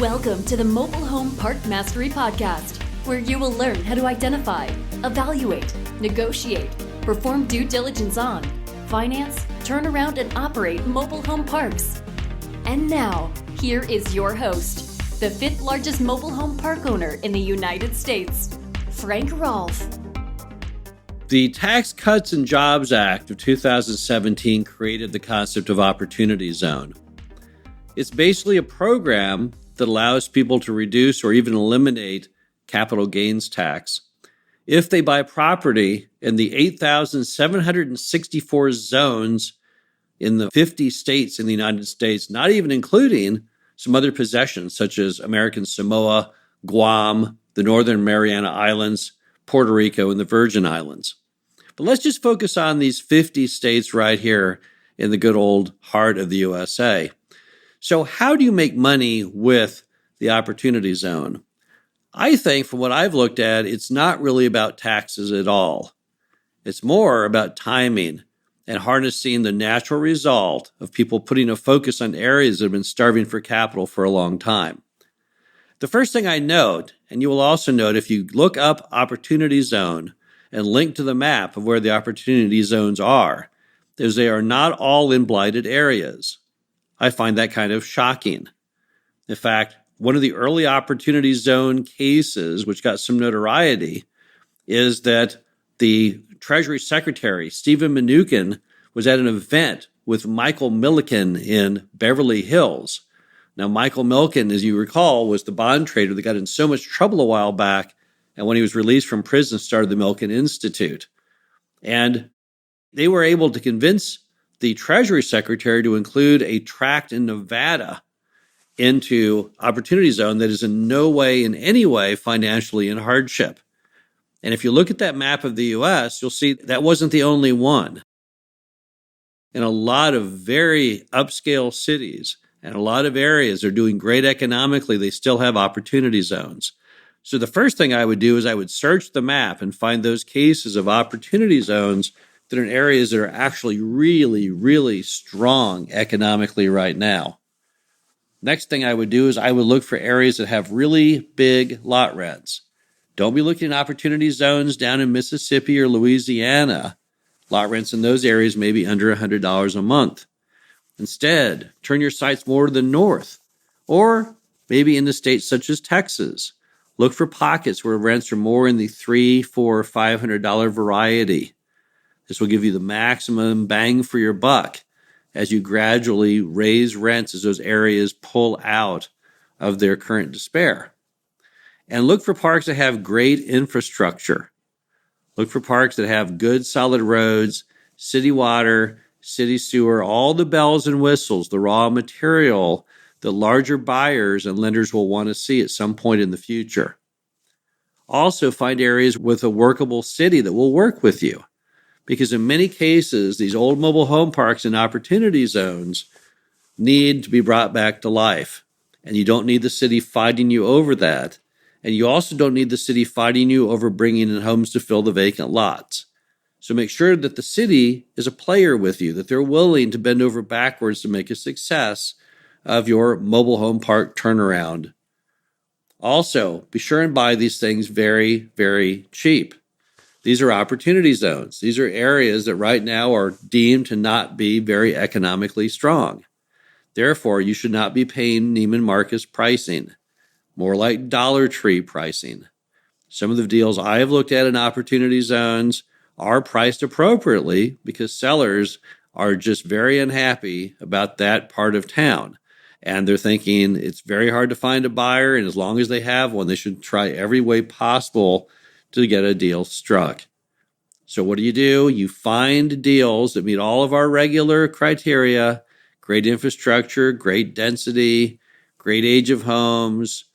Welcome to the Mobile Home Park Mastery Podcast, where you will learn how to identify, evaluate, negotiate, perform due diligence on, finance, turn around, and operate mobile home parks. And now, here is your host, the fifth largest mobile home park owner in the United States, Frank Rolfe. The Tax Cuts and Jobs Act of 2017 created the concept of Opportunity Zone. It's basically a program that allows people to reduce or even eliminate capital gains tax if they buy property in the 8,764 zones in the 50 states in the United States, not even including some other possessions such as American Samoa, Guam, the Northern Mariana Islands, Puerto Rico, and the Virgin Islands. But let's just focus on these 50 states right here in the good old heart of the USA. So how do you make money with the Opportunity Zone? I think from what I've looked at, it's not really about taxes at all. It's more about timing and harnessing the natural result of people putting a focus on areas that have been starving for capital for a long time. The first thing I note, and you will also note if you look up Opportunity Zone and link to the map of where the Opportunity Zones are, is they are not all in blighted areas. I find that kind of shocking. In fact, one of the early Opportunity Zone cases, which got some notoriety, is that the Treasury Secretary, Stephen Mnuchin, was at an event with Michael Milken in Beverly Hills. Now, Michael Milken, as you recall, was the bond trader that got in so much trouble a while back, and when he was released from prison, started the Milken Institute. And they were able to convince the Treasury Secretary to include a tract in Nevada into Opportunity Zone that is in no way, in any way, financially in hardship. And if you look at that map of the U.S., you'll see that wasn't the only one. In a lot of very upscale cities and a lot of areas that are doing great economically, they still have Opportunity Zones. So the first thing I would do is I would search the map and find those cases of Opportunity Zones that are in areas that are actually really, really strong economically right now. Next thing I would do is I would look for areas that have really big lot rents. Don't be looking at Opportunity Zones down in Mississippi or Louisiana. Lot rents in those areas may be under $100 a month. Instead, turn your sights more to the north, or maybe into states such as Texas. Look for pockets where rents are more in the $300, $400, $500 variety. This will give you the maximum bang for your buck as you gradually raise rents as those areas pull out of their current despair. And look for parks that have great infrastructure. Look for parks that have good solid roads, city water, city sewer, all the bells and whistles, the raw material that larger buyers and lenders will want to see at some point in the future. Also find areas with a workable city that will work with you. Because in many cases, these old mobile home parks and Opportunity Zones need to be brought back to life. And you don't need the city fighting you over that. And you also don't need the city fighting you over bringing in homes to fill the vacant lots. So make sure that the city is a player with you, that they're willing to bend over backwards to make a success of your mobile home park turnaround. Also, be sure and buy these things very, very cheap. These are Opportunity Zones. These are areas that right now are deemed to not be very economically strong. Therefore, you should not be paying Neiman Marcus pricing, more like Dollar Tree pricing. Some of the deals I have looked at in Opportunity Zones are priced appropriately because sellers are just very unhappy about that part of town. And they're thinking it's very hard to find a buyer, and as long as they have one, they should try every way possible to get a deal struck. So what do? You find deals that meet all of our regular criteria: great infrastructure, great density, great age of homes,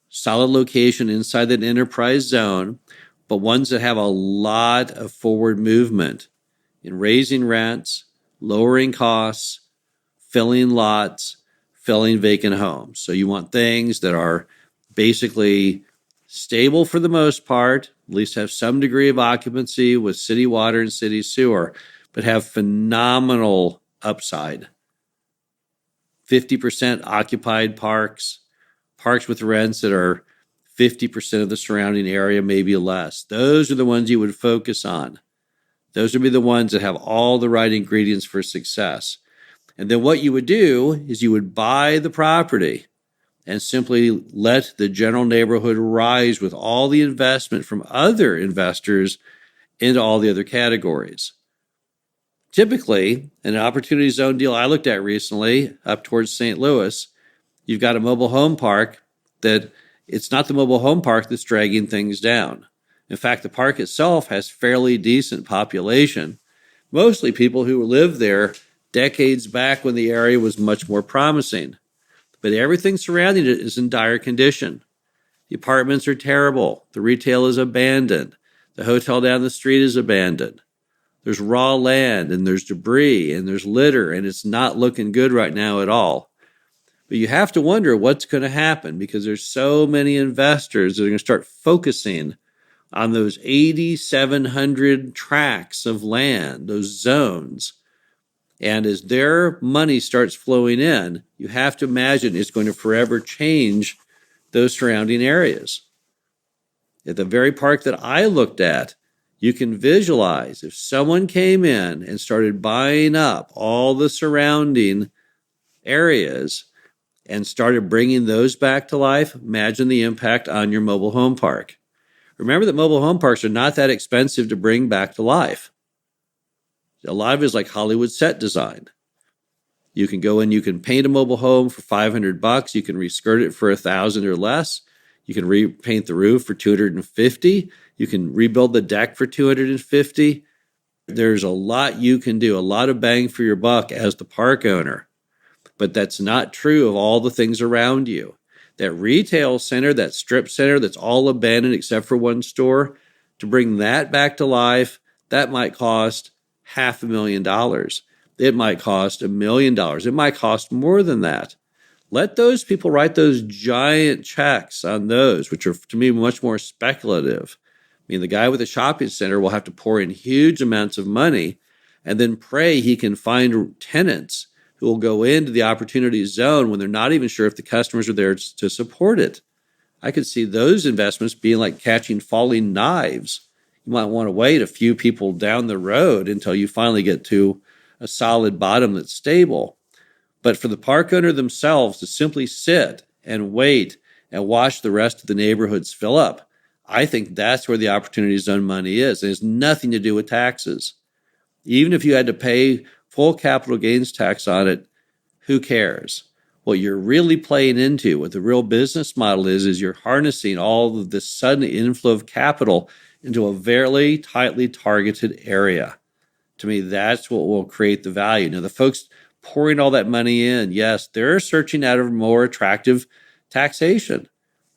solid location inside that enterprise zone, but ones that have a lot of forward movement in raising rents, lowering costs, filling lots, filling vacant homes. So you want things that are basically stable for the most part, at least have some degree of occupancy with city water and city sewer, but have phenomenal upside. 50% occupied parks, parks with rents that are 50% of the surrounding area, maybe less. Those are the ones you would focus on. Those would be the ones that have all the right ingredients for success. And then what you would do is you would buy the property and simply let the general neighborhood rise with all the investment from other investors into all the other categories. Typically, in an opportunity zone deal I looked at recently up towards St. Louis, you've got a mobile home park that it's not the mobile home park that's dragging things down. In fact, the park itself has fairly decent population, mostly people who lived there decades back when the area was much more promising. But everything surrounding it is in dire condition. The apartments are terrible. The retail is abandoned. The hotel down the street is abandoned. There's raw land and there's debris and there's litter, and it's not looking good right now at all. But you have to wonder what's going to happen because there's so many investors that are going to start focusing on those 8,700 tracts of land, those zones. And as their money starts flowing in, you have to imagine it's going to forever change those surrounding areas. At the very park that I looked at, you can visualize if someone came in and started buying up all the surrounding areas and started bringing those back to life, imagine the impact on your mobile home park. Remember that mobile home parks are not that expensive to bring back to life. A lot of it is like Hollywood set design. You can go in, you can paint a mobile home for $500. You can reskirt it for $1,000 or less. You can repaint the roof for $250. You can rebuild the deck for $250. There's a lot you can do, a lot of bang for your buck as the park owner. But that's not true of all the things around you. That retail center, that strip center that's all abandoned except for one store, to bring that back to life, that might cost $500,000. It might cost $1 million. It might cost more than that. Let those people write those giant checks on those, which are, to me, much more speculative. I mean, the guy with the shopping center will have to pour in huge amounts of money and then pray he can find tenants who will go into the opportunity zone when they're not even sure if the customers are there to support it. I could see those investments being like catching falling knives. You might want to wait a few people down the road until you finally get to a solid bottom that's stable. But for the park owner themselves to simply sit and wait and watch the rest of the neighborhoods fill up, I think that's where the opportunity zone money is. It has nothing to do with taxes. Even if you had to pay full capital gains tax on it, who cares? What you're really playing into, what the real business model is you're harnessing all of this sudden inflow of capital into a very tightly targeted area. To me, that's what will create the value. Now, the folks pouring all that money in, yes, they're searching out a more attractive taxation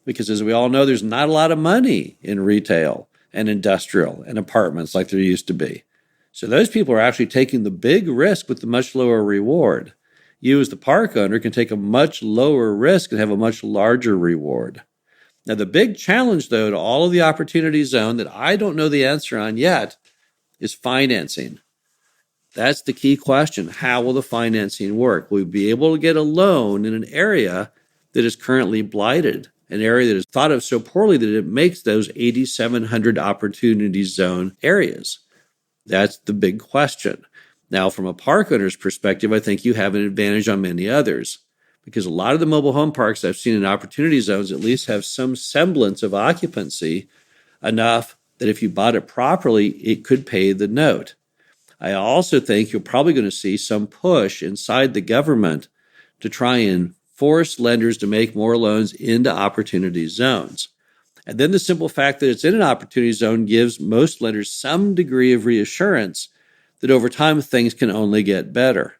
because, as we all know, there's not a lot of money in retail and industrial and apartments like there used to be. So those people are actually taking the big risk with the much lower reward. You, as the park owner, can take a much lower risk and have a much larger reward. Now, the big challenge, though, to all of the opportunity zone that I don't know the answer on yet is financing. That's the key question. How will the financing work? Will we be able to get a loan in an area that is currently blighted, an area that is thought of so poorly that it makes those 8,700 opportunity zone areas? That's the big question. Now, from a park owner's perspective, I think you have an advantage on many others because a lot of the mobile home parks I've seen in opportunity zones at least have some semblance of occupancy enough that if you bought it properly, it could pay the note. I also think you're probably going to see some push inside the government to try and force lenders to make more loans into opportunity zones. And then the simple fact that it's in an opportunity zone gives most lenders some degree of reassurance that over time things can only get better.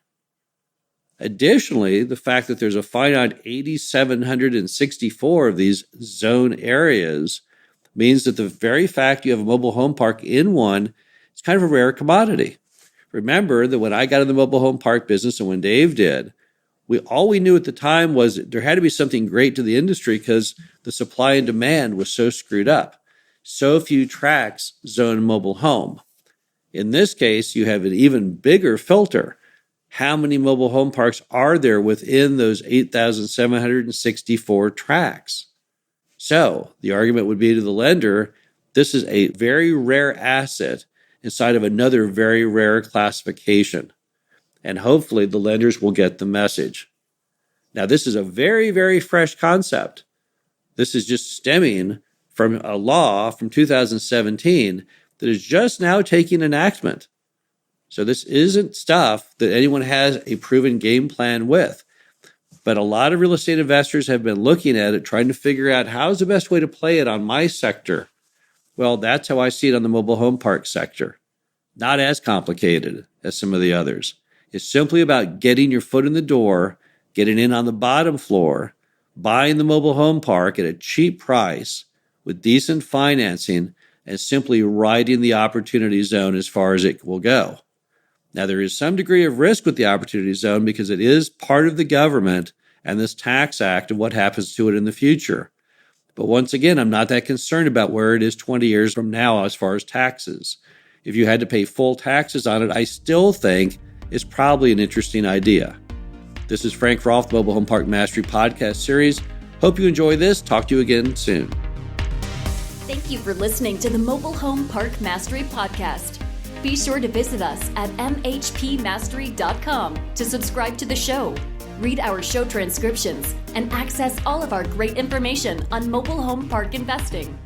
Additionally, the fact that there's a finite 8,764 of these zone areas means that the very fact you have a mobile home park in one is kind of a rare commodity. Remember that when I got in the mobile home park business and when Dave did, all we knew at the time was that there had to be something great to the industry because the supply and demand was so screwed up. So few tracts zone mobile home. In this case, you have an even bigger filter. how many mobile home parks are there within those 8,764 tracts? So the argument would be to the lender, this is a very rare asset inside of another very rare classification. And hopefully the lenders will get the message. Now, this is a very, very fresh concept. This is just stemming from a law from 2017 that is just now taking enactment. So this isn't stuff that anyone has a proven game plan with. But a lot of real estate investors have been looking at it, trying to figure out how's the best way to play it on my sector. Well, that's how I see it on the mobile home park sector. Not as complicated as some of the others. It's simply about getting your foot in the door, getting in on the bottom floor, buying the mobile home park at a cheap price with decent financing, and simply riding the opportunity zone as far as it will go. Now, there is some degree of risk with the opportunity zone because it is part of the government and this tax act and what happens to it in the future. But once again, I'm not that concerned about where it is 20 years from now as far as taxes. If you had to pay full taxes on it, I still think it's probably an interesting idea. This is Frank Rolfe, Mobile Home Park Mastery Podcast Series. Hope you enjoy this. Talk to you again soon. Thank you for listening to the Mobile Home Park Mastery Podcast. Be sure to visit us at mhpmastery.com to subscribe to the show, read our show transcriptions, and access all of our great information on mobile home park investing.